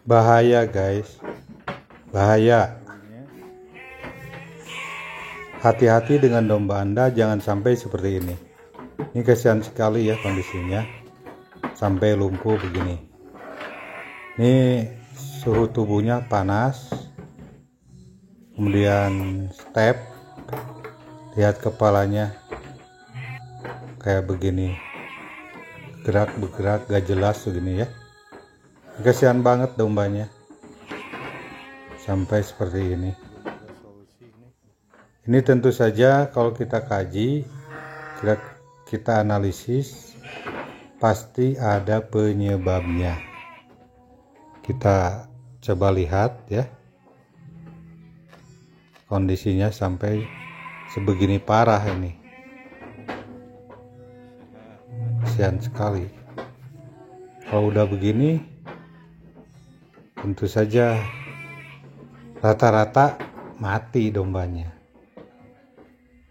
Bahaya guys, bahaya. Hati-hati dengan domba Anda, jangan sampai seperti ini. Ini kasihan sekali ya kondisinya, sampai lumpuh begini. Ini suhu tubuhnya panas, kemudian step, lihat kepalanya kayak begini, gerak-bergerak gak jelas begini ya. Kasihan banget dombanya sampai seperti ini. Ini tentu saja kalau kita kaji, kita analisis, pasti ada penyebabnya. Kita coba lihat ya, kondisinya sampai sebegini parah ini. Kasihan sekali. Kalau udah begini, tentu saja rata-rata mati dombanya.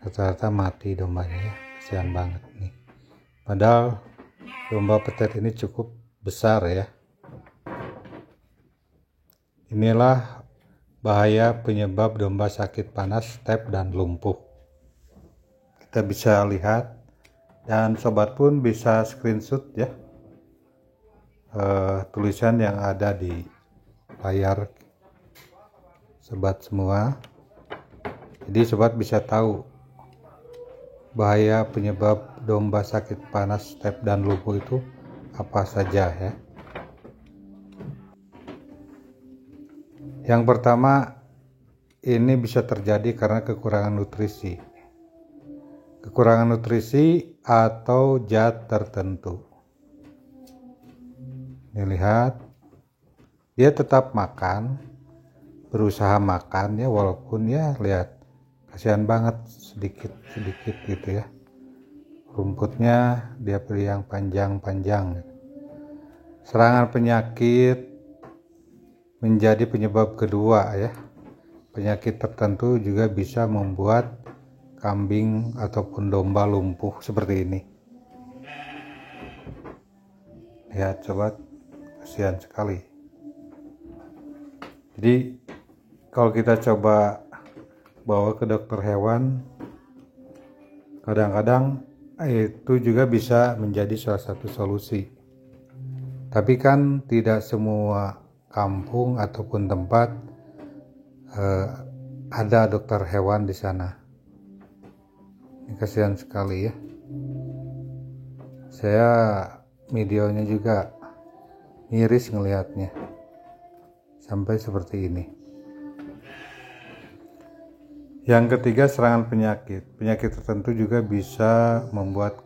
Rata-rata mati dombanya ya, kasihan banget nih. Padahal domba petet ini cukup besar ya. Inilah bahaya penyebab domba sakit panas, step dan lumpuh. Kita bisa lihat, dan sobat pun bisa screenshot ya tulisan yang ada di layar sobat semua. Jadi sobat bisa tahu bahaya penyebab domba sakit panas, step dan lumpuh itu apa saja ya. Yang pertama, ini bisa terjadi karena kekurangan nutrisi. Kekurangan nutrisi atau zat tertentu. Ini lihat, dia tetap makan, berusaha makan ya, walaupun ya lihat kasihan banget sedikit gitu ya. Rumputnya dia pilih yang panjang-panjang. Serangan penyakit menjadi penyebab kedua ya. Penyakit tertentu juga bisa membuat kambing ataupun domba lumpuh seperti ini. Lihat sobat, kasihan sekali. Jadi kalau kita coba bawa ke dokter hewan, kadang-kadang itu juga bisa menjadi salah satu solusi. Tapi kan tidak semua kampung ataupun tempat ada dokter hewan di sana. Ini kasihan sekali ya. Saya videonya juga miris ngelihatnya sampai seperti ini. Yang ketiga, serangan penyakit. Penyakit tertentu juga bisa membuat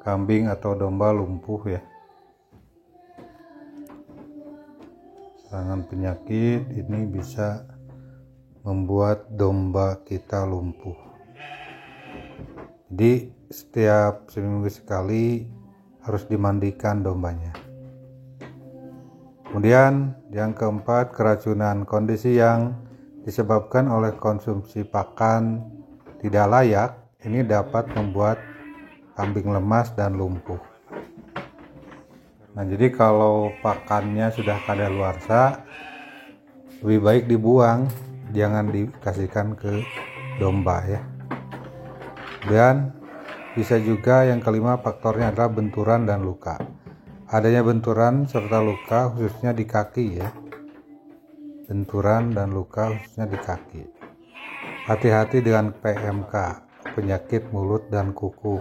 kambing atau domba lumpuh ya. Serangan penyakit ini bisa membuat domba kita lumpuh. Jadi setiap seminggu sekali harus dimandikan dombanya. Kemudian yang keempat, keracunan. Kondisi yang disebabkan oleh konsumsi pakan tidak layak, ini dapat membuat kambing lemas dan lumpuh. Nah, jadi kalau pakannya sudah kadaluarsa, lebih baik dibuang, jangan dikasihkan ke domba ya. Dan bisa juga yang kelima, faktornya adalah benturan dan luka. Adanya benturan serta luka khususnya di kaki ya. Benturan dan luka khususnya di kaki. Hati-hati dengan PMK, penyakit mulut dan kuku.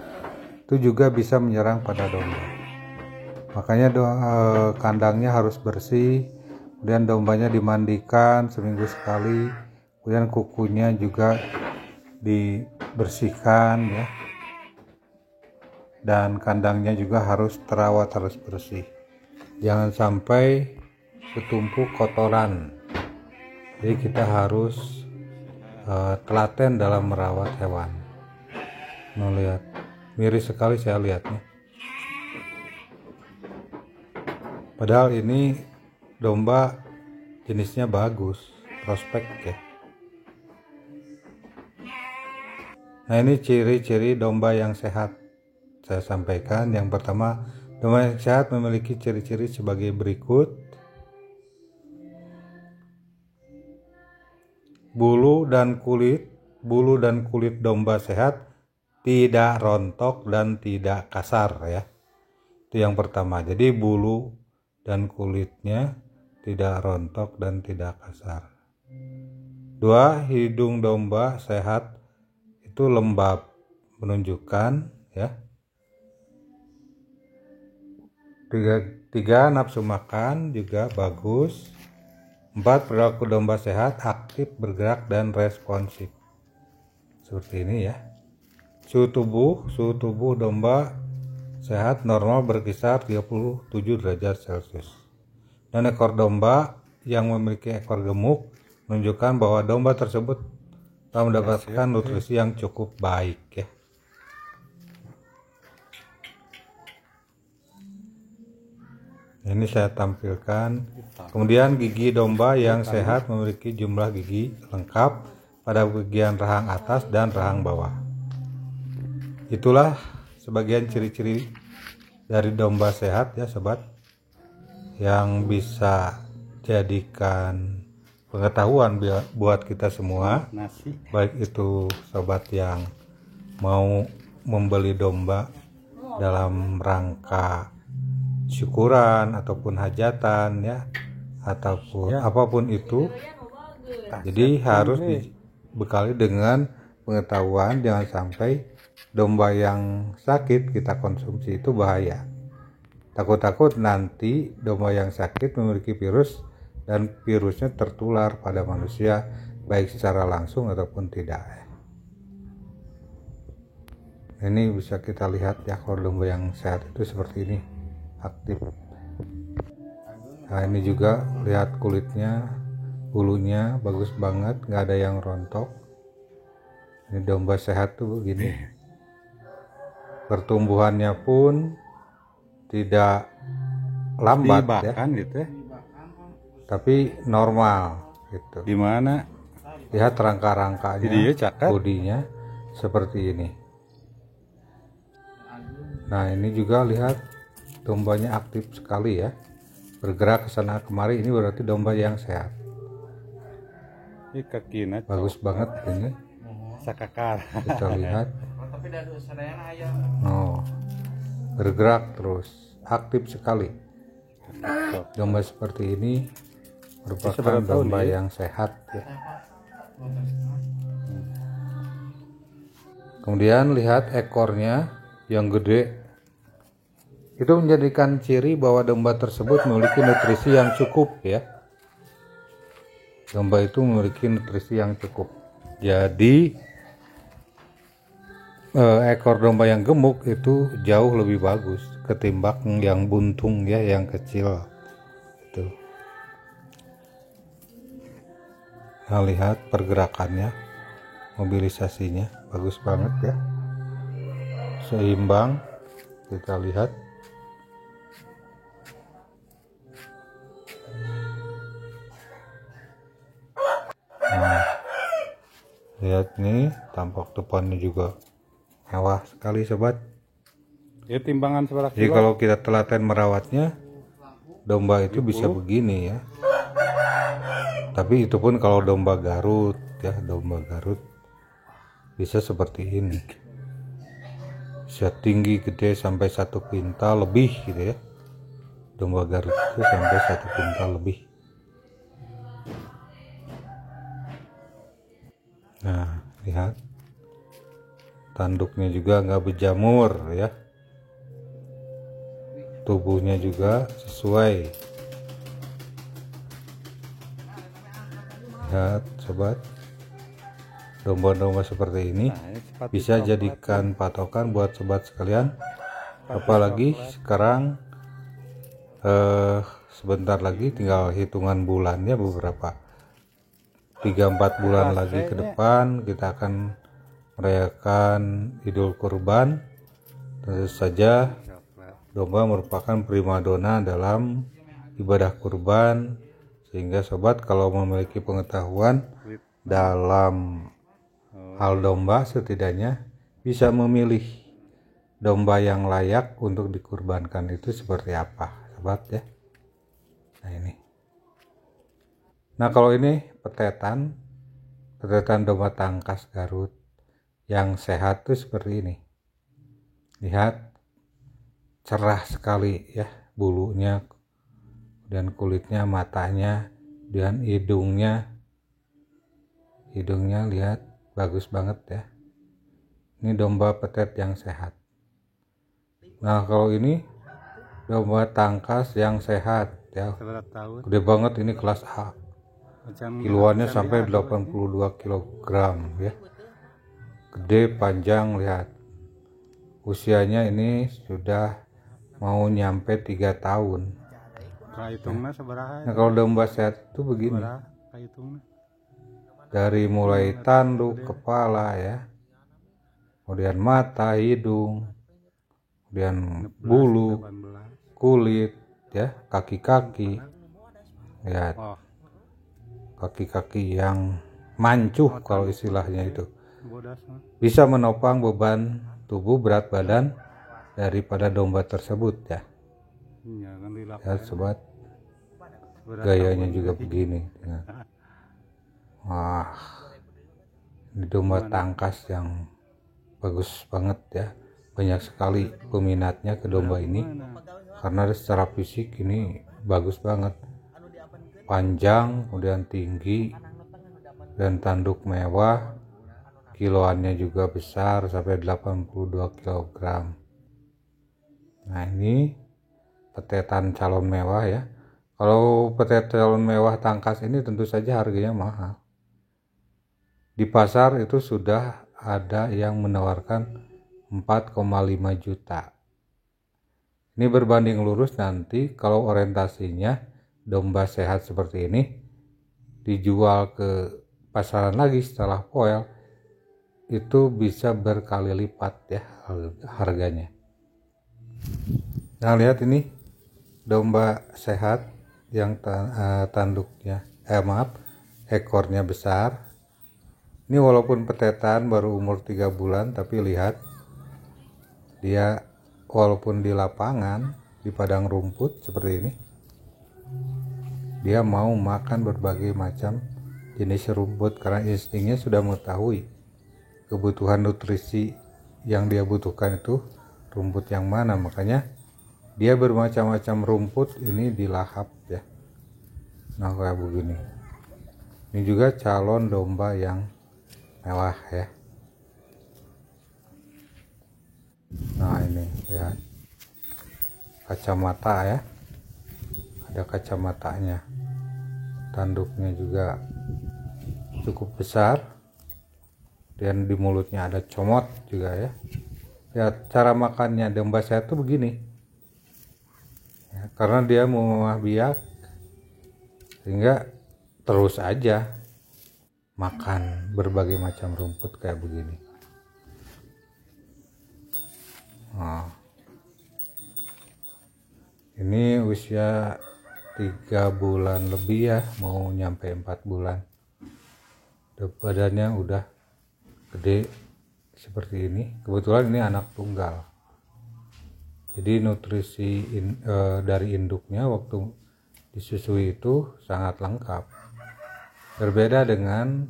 Itu juga bisa menyerang pada domba. Makanya kandangnya harus bersih, kemudian dombanya dimandikan seminggu sekali, kemudian kukunya juga dibersihkan ya. Dan kandangnya juga harus terawat, harus bersih. Jangan sampai bertumpuk kotoran. Jadi kita harus telaten dalam merawat hewan. Melihat, miris sekali saya lihatnya. Padahal ini domba jenisnya bagus, prospek ya. Nah, ini ciri-ciri domba yang sehat. Saya sampaikan, yang pertama, Domba yang sehat memiliki ciri-ciri sebagai berikut. Bulu dan kulit domba sehat tidak rontok dan tidak kasar ya. Itu yang pertama. Jadi bulu dan kulitnya tidak rontok dan tidak kasar. 2. Hidung domba sehat itu lembab, menunjukkan ya. 3. Nafsu makan juga bagus. 4. Perilaku domba sehat aktif, bergerak dan responsif. Seperti ini ya. Suhu tubuh domba sehat normal berkisar 37 derajat Celcius. Dan ekor domba yang memiliki ekor gemuk menunjukkan bahwa domba tersebut telah mendapatkan nutrisi yang cukup baik ya. Ini saya tampilkan. Kemudian gigi domba yang sehat memiliki jumlah gigi lengkap pada bagian rahang atas dan rahang bawah. Itulah sebagian ciri-ciri dari domba sehat ya sobat, yang bisa jadikan pengetahuan buat kita semua, baik itu sobat yang mau membeli domba dalam rangka syukuran ataupun hajatan ya, ataupun apapun itu. Jadi harus dibekali dengan pengetahuan, jangan sampai domba yang sakit kita konsumsi itu bahaya. Takut-takut nanti domba yang sakit memiliki virus dan virusnya tertular pada manusia baik secara langsung ataupun tidak. Ini bisa kita lihat ya, kalau domba yang sehat itu seperti ini, aktif. Nah ini juga lihat kulitnya, bulunya bagus banget, nggak ada yang rontok. Ini domba sehat tuh begini. Pertumbuhannya pun tidak lambat ya, gitu ya, tapi normal gitu. Gimana? Lihat rangka-rangkanya, bodinya seperti ini. Nah ini juga lihat dombanya aktif sekali ya, bergerak ke sana kemari. Ini berarti domba yang sehat. Ini kakinya bagus banget ini. Sakakar. Kita lihat. Oh, bergerak terus, aktif sekali. Domba seperti ini merupakan domba yang sehat ya. Kemudian lihat ekornya yang gede. Itu menjadikan ciri bahwa domba tersebut memiliki nutrisi yang cukup ya. Domba itu memiliki nutrisi yang cukup. Jadi ekor domba yang gemuk itu jauh lebih bagus ketimbang yang buntung ya, yang kecil. Tuh. Nah, lihat pergerakannya, mobilisasinya bagus banget ya. Seimbang, kita lihat. Nah, lihat nih, tampak depannya juga mewah sekali sobat. Ya timbangan seberapa Jadi kilo? kalau kita telaten merawatnya, domba itu bisa begini ya. Tapi itu pun kalau domba Garut ya, domba Garut bisa seperti ini. Bisa tinggi gede sampai 1 kuintal lebih gitu ya. Domba Garut itu sampai 1 kuintal lebih. Nah, lihat. Tanduknya juga nggak berjamur ya. Tubuhnya juga sesuai. Lihat sobat, domba-domba seperti ini bisa jadikan patokan buat sobat sekalian. Apalagi sekarang sebentar lagi tinggal hitungan bulannya, beberapa 3-4 bulan lagi ke depan kita akan merayakan Idul Kurban. Tentu saja domba merupakan primadona dalam ibadah kurban, sehingga sobat kalau memiliki pengetahuan dalam hal domba setidaknya bisa memilih domba yang layak untuk dikurbankan itu seperti apa, sobat ya. Nah ini. Nah kalau ini petetan domba tangkas Garut yang sehat tuh seperti ini. Lihat, cerah sekali ya bulunya, dan kulitnya, matanya, dan hidungnya lihat bagus banget ya. Ini domba petet yang sehat. Nah kalau ini domba tangkas yang sehat ya, gede banget, ini kelas A. Kiloannya sampai 82 kg ya. Gede, panjang, lihat. Usianya ini sudah mau nyampe 3 tahun. Nah kalau domba sehat itu begini. Dari mulai tanduk, kepala ya, kemudian mata, hidung, kemudian bulu, kulit ya, kaki-kaki. Lihat. Kaki-kaki yang mancuh kalau istilahnya itu. Bisa menopang beban tubuh, berat badan daripada domba tersebut ya. Ya sobat, gayanya juga begini. Wah, ini domba tangkas yang bagus banget ya. Banyak sekali peminatnya ke domba ini karena secara fisik ini bagus banget. Panjang, kemudian tinggi, dan tanduk mewah, kiloannya juga besar sampai 82 kg. Nah ini petetan calon mewah ya. Kalau petetan calon mewah tangkas ini tentu saja harganya mahal. Di pasar itu sudah ada yang menawarkan 4,5 juta. Ini berbanding lurus nanti kalau orientasinya domba sehat seperti ini dijual ke pasaran lagi setelah poel, itu bisa berkali lipat ya harganya. Nah lihat ini domba sehat yang ekornya besar. Ini walaupun petetan baru umur 3 bulan, tapi lihat dia walaupun di lapangan, di padang rumput seperti ini, dia mau makan berbagai macam jenis rumput karena instingnya sudah mengetahui kebutuhan nutrisi yang dia butuhkan itu rumput yang mana. Makanya dia bermacam-macam rumput ini dilahap ya. Nah kayak begini. Ini juga calon domba yang mewah ya. Nah ini lihat kacamata ya, ada kacamatanya. Tanduknya juga cukup besar, dan di mulutnya ada comot juga ya. Ya cara makannya domba sehat tuh begini ya, karena dia mau biak sehingga terus aja makan berbagai macam rumput kayak begini. Nah, ini usia 3 bulan lebih ya, mau nyampe 4 bulan. Badannya udah gede seperti ini. Kebetulan ini anak tunggal, jadi nutrisi dari induknya waktu disusui itu sangat lengkap. Berbeda dengan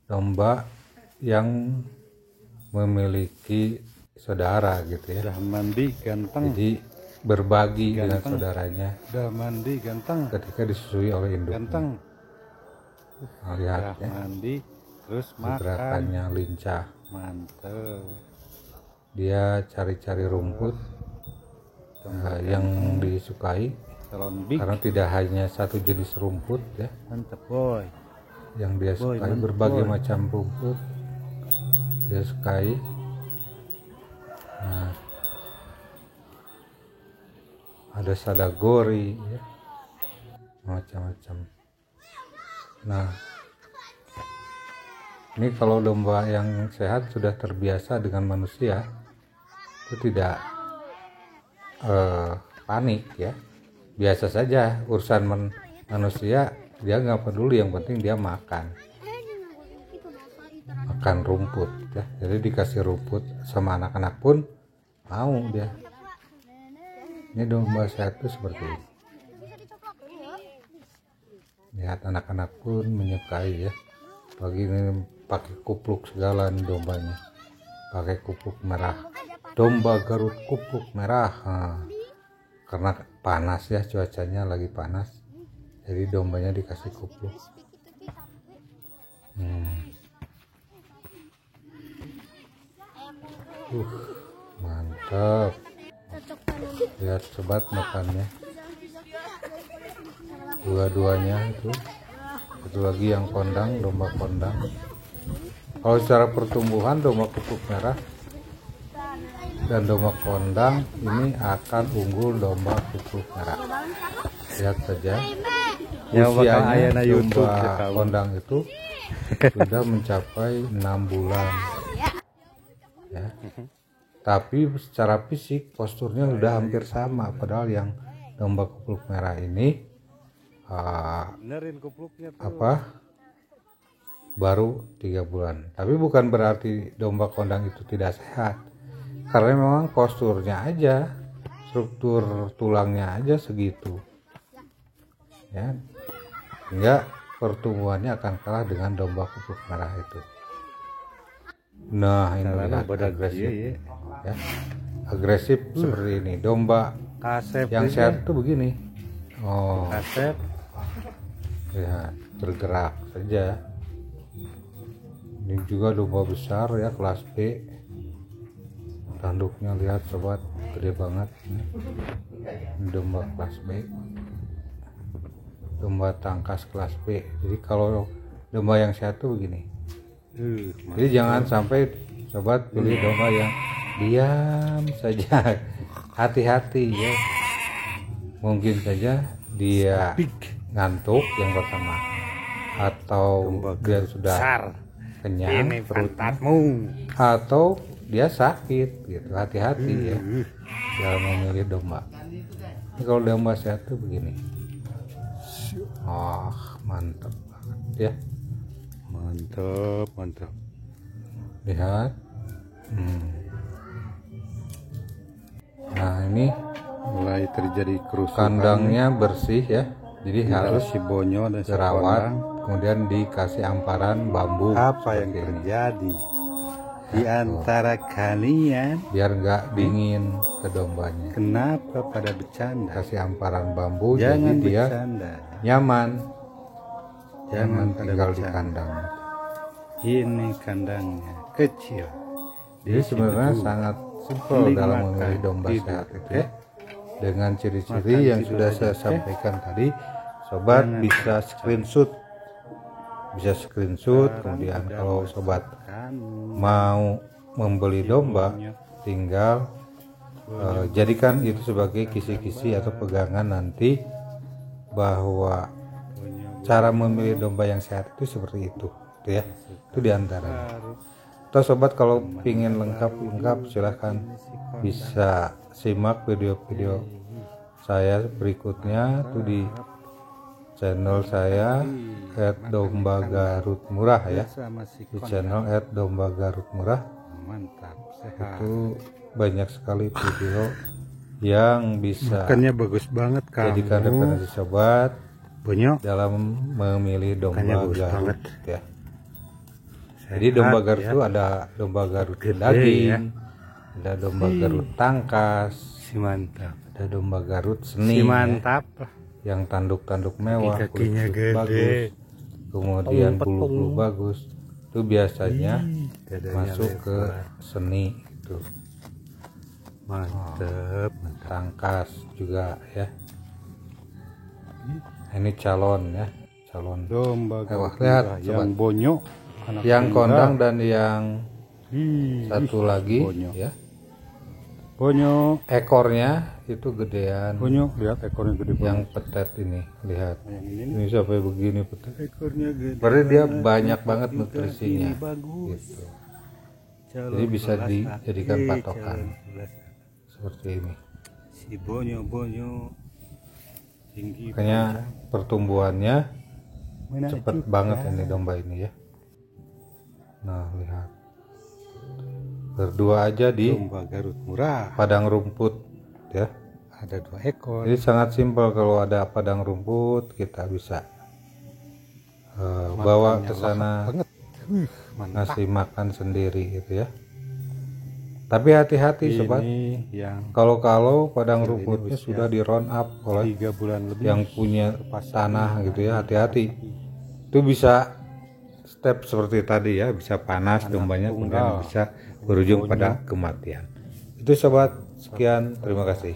domba yang memiliki saudara gitu ya. Udah mandi ganteng. Jadi berbagi ganteng dengan saudaranya. Udah mandi ganteng. Ketika disusui oleh induknya. Ganteng. Nah, lihat ya. Mandi terus makan. Gerakannya lincah. Mantap. Dia cari-cari rumput yang disukai. Karena tidak hanya satu jenis rumput ya. Mantap boy. Yang dia sukai berbagai macam rumput dia sukai. Nah, ada sadagori ya, macam-macam. Nah ini kalau domba yang sehat sudah terbiasa dengan manusia itu tidak panik ya, biasa saja urusan manusia, dia nggak peduli, yang penting dia makan rumput ya. Jadi dikasih rumput sama anak-anak pun mau dia. Ini domba sehat tuh seperti ini. Lihat anak-anak pun menyukai ya. Pagi ini pakai kupluk segala nih dombanya. Pakai kupluk merah. Domba Garut kupluk merah. Nah, karena panas ya, cuacanya lagi panas. Jadi dombanya dikasih kupluk. Mantap. Lihat sobat makannya. Dua-duanya itu. Satu lagi yang kondang, domba kondang. Kalau secara pertumbuhan domba kupluk merah dan domba kondang ini akan unggul domba kupluk merah. Lihat saja. Usianya domba kondang itu sudah mencapai 6 bulan. Ya. Tapi secara fisik posturnya sudah hampir sama, padahal yang domba kupluk merah ini baru 3 bulan. Tapi bukan berarti domba kondang itu tidak sehat, karena memang posturnya aja, struktur tulangnya aja segitu ya, sehingga pertumbuhannya akan kalah dengan domba kupluk merah itu. Nah, ini lihat agresif ya. Agresif seperti ini. Domba yang sehat itu begini. Oh, lihat bergerak saja. Ini juga domba besar ya, kelas B. Tanduknya lihat sobat, gede banget. Ini domba kelas B. Domba tangkas kelas B. Jadi kalau domba yang sehat tuh begini. Jadi jangan sampai sobat pilih domba yang diam saja. Hati-hati ya. Mungkin saja dia ngantuk yang pertama, atau dia sudah kenyang perutnya, atau dia sakit gitu. Hati-hati ya dalam memilih domba. Ini kalau domba sehat tuh begini. Oh, mantap banget ya. Mantap. Lihat. Nah, ini Mulai terjadi kerusakan. kandangnya bersih ya. Jadi harus si Bonyo dan si dirawat, Kondang. kemudian dikasih amparan bambu. Apa yang seperti ini, terjadi di antara kalian? biar nggak dingin ke dombanya. Kenapa pada bercanda? Kasih amparan bambu, Jangan jadi dia bercanda. nyaman. Jangan pada tinggal di bercanda. kandang. Ini kandangnya kecil. Jadi sebenarnya sangat simpel dalam memilih domba sehat itu ya. Dengan ciri-ciri yang sudah saya sampaikan tadi, sobat bisa screenshot. Kemudian kalau sobat mau membeli domba, tinggal jadikan itu sebagai kisi-kisi atau pegangan nanti, bahwa cara memilih domba yang sehat itu seperti itu ya. Itu diantaranya. Atau sobat kalau ingin lengkap silahkan bisa simak video-video saya berikutnya tuh di channel saya @domba-garut-murah ya. Di channel @domba-garut-murah itu banyak sekali video yang bisa Makannya bagus banget jadikan kamu. referensi sobat Bonyo. dalam memilih domba bagus Garut banget. ya. Jadi domba Garut itu ada domba Garut daging, ada domba Garut tangkas, Si mantap. ada domba Garut seni, Si mantap. yang tanduk-tanduk mewah, Kaki-kakinya kulit gede. bagus, kemudian bulu-bulu bagus. Itu biasanya Dadanya masuk ke lebar. seni itu. Mantap. Tangkas juga ya. Ini calon ya, calon. Domba Wah, Garut lihat, murah. sobat. Yang Bonyo. Anak Yang tunggal. kondang dan yang Ih, satu lagi Bonyo. ya. Bonyo. Ekornya itu gedean. Bonyo. Lihat ekornya gede banget. Yang petet ini, lihat. Yang ini Ini sampai begini petet. ekornya gede. Berarti dia banget. banyak Mata banget juga nutrisinya. ini bagus. Gitu. Calon Jadi bisa kelas dijadikan A. patokan. Calon kelas A. Seperti ini. Si Bonyo tinggi. Makanya pertumbuhannya cepet Menakjubkan. banget ini domba ini ya. Nah, lihat. berdua aja di Domba Garut murah. padang rumput ya. Ada 2 ekor. Jadi sangat simpel, kalau ada padang rumput kita bisa bawa ke sana, Banget. Mantap. ngasih makan sendiri gitu ya. Tapi hati-hati sobat, Ini yang kalau padang ini rumputnya usia sudah di round up oleh 3 bulan lebih. yang punya tanah gitu ya, hati-hati. Itu bisa step seperti tadi ya, bisa panas dombanya, kemudian bisa berujung pada kematian. Itu sobat, sekian, terima kasih.